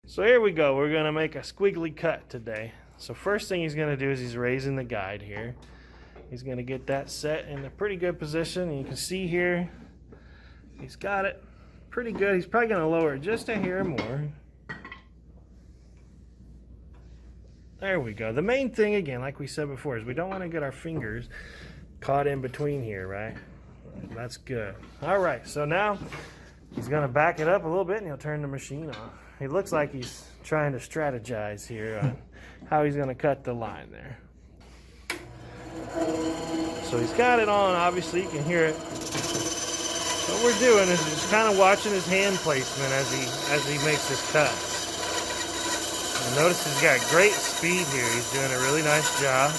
So here we go. We're going to make a squiggly cut today. So first thing he's going to do is he's raising the guide here. He's going to get that set in a pretty good position. And you can see here, he's got it pretty good. He's probably going to lower it just a hair more. There we go. The main thing, again, like we said before, is we don't want to get our fingers caught in between here, right? That's good. All right, so now he's going to back it up a little bit and he'll turn the machine off. He looks like he's trying to strategize here on how he's going to cut the line there. So he's got it on, obviously you can hear it. What we're doing is just kind of watching his hand placement as he makes his cut. And notice he's got great speed here. He's doing a really nice job.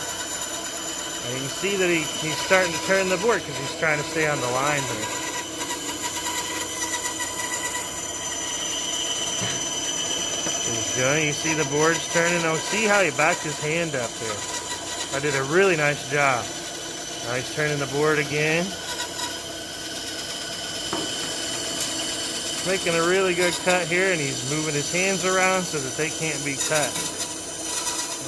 And you can see that he's starting to turn the board because he's trying to stay on the line here. You see the boards turning. Oh, see how he backed his hand up there. I did a really nice job. Now he's turning the board again. Making a really good cut here, and he's moving his hands around so that they can't be cut.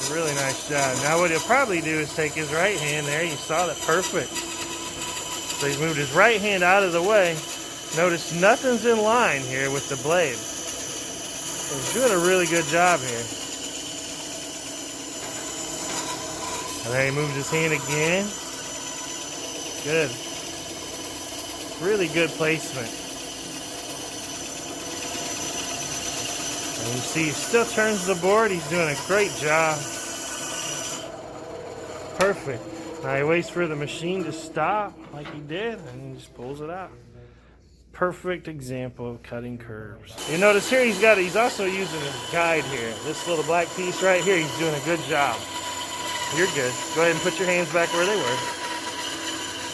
A really nice job. Now what he'll probably do is take his right hand there. You saw that, perfect. So he's moved his right hand out of the way. Notice nothing's in line here with the blade. He's doing a really good job here. And then he moved his hand again. Good. Really good placement. And you see he still turns the board. He's doing a great job. Perfect. Now he waits for the machine to stop like he did, and he just pulls it out. Perfect example of cutting curves. You notice here he's also using his guide here. This little black piece right here, he's doing a good job. You're good. Go ahead and put your hands back where they were.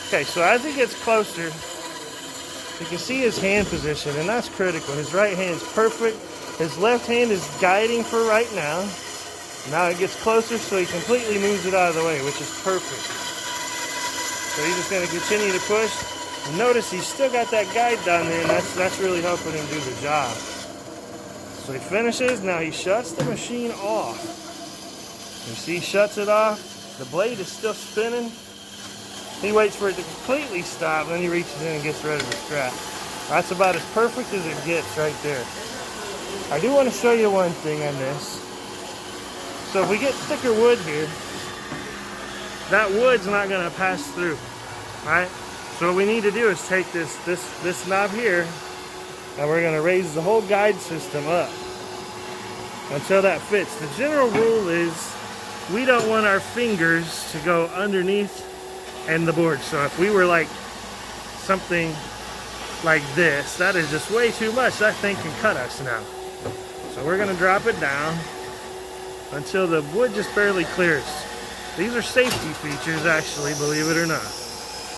Okay, so as he gets closer, you can see his hand position, and that's critical. His right hand's perfect. His left hand is guiding for right now. Now it gets closer, so he completely moves it out of the way, which is perfect. So he's just going to continue to push. Notice he's still got that guide down there, and that's really helping him do the job. So he finishes. Now he shuts the machine off. You see he shuts it off. The blade is still spinning. He waits for it to completely stop, then he reaches in and gets rid of the strap. That's about as perfect as it gets right there. I do want to show you one thing on this. So if we get thicker wood here, that wood's not going to pass through, right? So what we need to do is take this knob here, and we're going to raise the whole guide system up until that fits. The general rule is we don't want our fingers to go underneath and the board. So if we were like something like this, that is just way too much. That thing can cut us now. So we're going to drop it down until the wood just barely clears. These are safety features, actually, believe it or not.